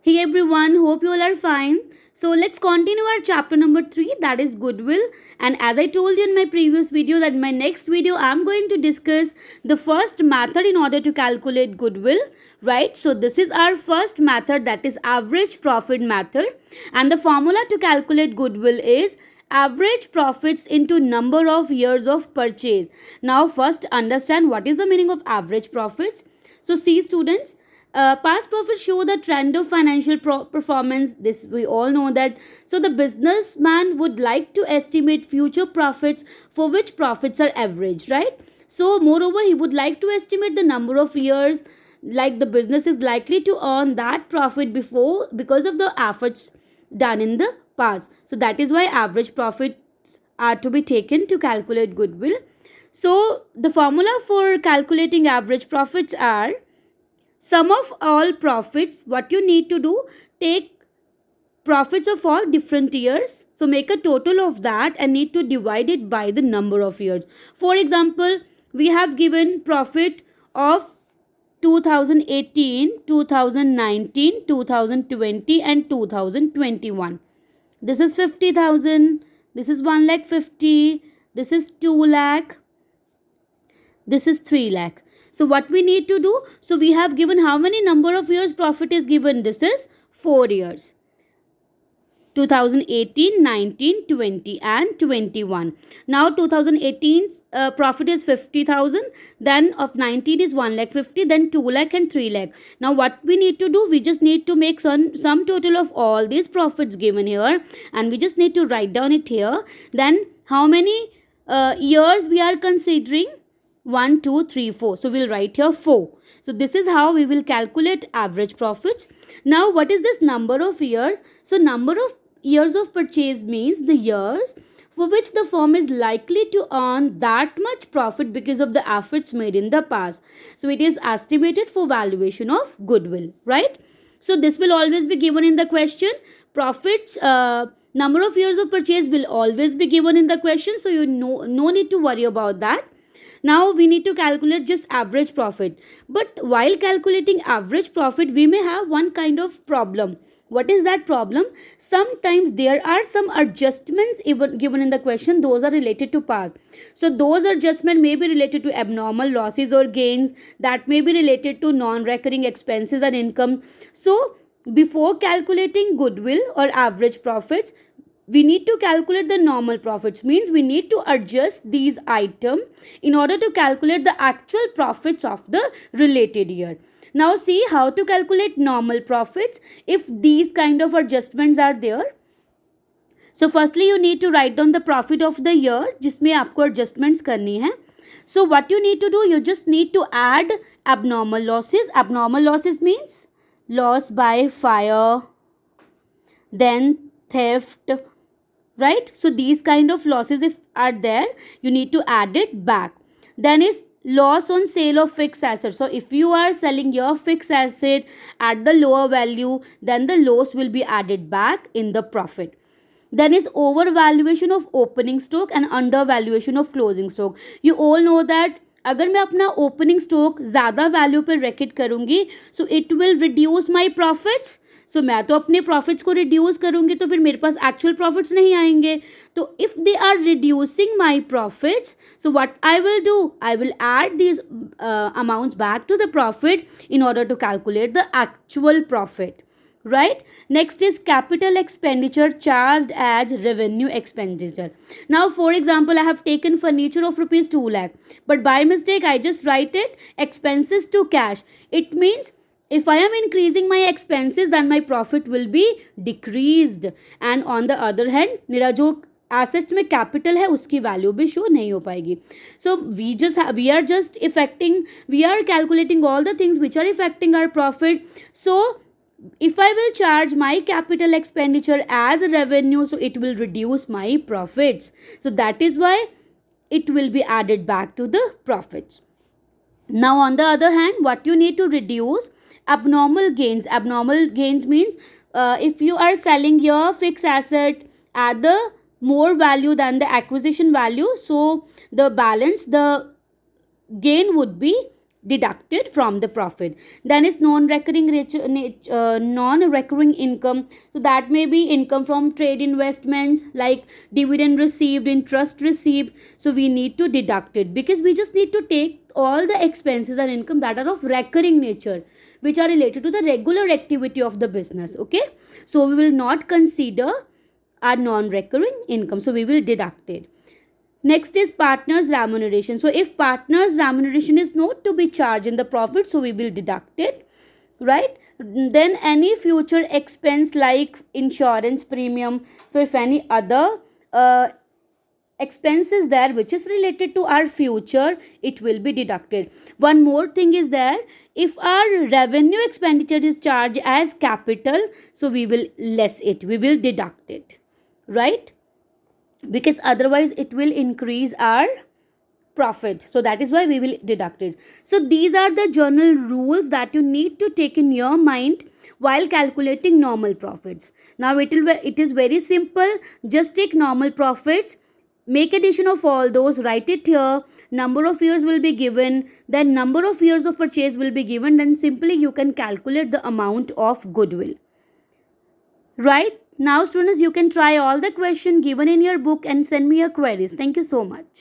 Hey everyone, hope you all are fine. So let's continue our chapter number 3, that is goodwill. And as I told you in my previous video, that in my next video I'm going to discuss the first method in order to calculate goodwill, right? So this is our first method, that is average profit method, and the formula to calculate goodwill is average profits into number of years of purchase. Now first understand what is the meaning of average profits. So see students, past profits show the trend of financial performance. This we all know that. So the businessman would like to estimate future profits for which profits are average, right? So moreover, he would like to estimate the number of years like the business is likely to earn that profit before because of the efforts done in the past. So that is why average profits are to be taken to calculate goodwill. So the formula for calculating average profits are sum of all profits. What you need to do, take profits of all different years, so make a total of that and need to divide it by the number of years. For example, we have given profit of 2018, 2019, 2020 and 2021. This is 50,000, this is 1 lakh 50, this is 2 lakh, this is 3 lakh. So what we need to do, so we have given how many number of years profit is given. This is 4 years. 2018, 19, 20 and 21. Now 2018's profit is 50,000, then of 19 is 1 lakh 50, then 2 lakh and 3 lakh. Now what we need to do, we just need to make sum total of all these profits given here, and we just need to write down it here. Then how many years we are considering? 1, 2, 3, 4. So we'll write here 4. So this is how we will calculate average profits. Now what is this number of years? So number of years of purchase means the years for which the firm is likely to earn that much profit because of the efforts made in the past. So it is estimated for valuation of goodwill, right? So this will always be given in the question. Profits, number of years of purchase will always be given in the question. So you no need to worry about that. Now we need to calculate just average profit. But while calculating average profit, we may have one kind of problem. What is that problem? Sometimes there are some adjustments even given in the question. Those are related to past. So those adjustments may be related to abnormal losses or gains. That may be related to non-recurring expenses and income. So before calculating goodwill or average profits, we need to calculate the normal profits, means we need to adjust these items in order to calculate the actual profits of the related year. Now see how to calculate normal profits if these kind of adjustments are there. So firstly you need to write down the profit of the year जिसमें आपको adjustments करनी है. So what you need to do, you just need to add abnormal losses. Abnormal losses means loss by fire, then theft, right? So these kind of losses if are there, you need to add it back. Then is loss on sale of fixed assets. So if you are selling your fixed asset at the lower value, then the loss will be added back in the profit. Then is overvaluation of opening stock and undervaluation of closing stock. You all know that अगर मैं अपना opening stock ज़्यादा value पर रेकेट करूँगी, so it will reduce my profits. So मैं तो अपने प्रॉफिट्स को रिड्यूस करूँगी तो फिर मेरे पास एक्चुअल प्रॉफिट्स नहीं आएंगे. तो if they are reducing my profits, so what I will do, I will add these amounts back to the profit in order to calculate the actual profit, right? Next is capital expenditure charged as revenue expenditure. Now for example, I have taken furniture of rupees 2 lakh, but by mistake I just write it expenses to cash. It means if I am increasing my expenses, then my profit will be decreased, and on the other hand मेरा जो assets में capital है उसकी value भी show नहीं हो पाएगी. So we are just affecting, we are calculating all the things which are affecting our profit. So if I will charge my capital expenditure as a revenue, so it will reduce my profits. So that is why it will be added back to the profits. Now on the other hand, what you need to reduce? Abnormal gains. Abnormal gains means if you are selling your fixed asset at the more value than the acquisition value, so the balance, the gain would be deducted from the profit. Then is non-recurring income. So that may be income from trade investments, like dividend received, interest received. So we need to deduct it, because we just need to take all the expenses and income that are of recurring nature, which are related to the regular activity of the business. Okay, so we will not consider our non-recurring income, so we will deduct it. Next is partners remuneration. So if partners remuneration is not to be charged in the profit, so we will deduct it, right? Then any future expense like insurance premium, so if any other expense is there which is related to our future, it will be deducted. One more thing is there, if our revenue expenditure is charged as capital, so we will less it, we will deduct it, right? Because otherwise it will increase our profit, so that is why we will deduct it. So these are the general rules that you need to take in your mind while calculating normal profits. Now it is very simple. Just take normal profits, make addition of all those, write it here, number of years will be given, then number of years of purchase will be given, then simply you can calculate the amount of goodwill. Right? Now students, you can try all the questions given in your book and send me your queries. Thank you so much.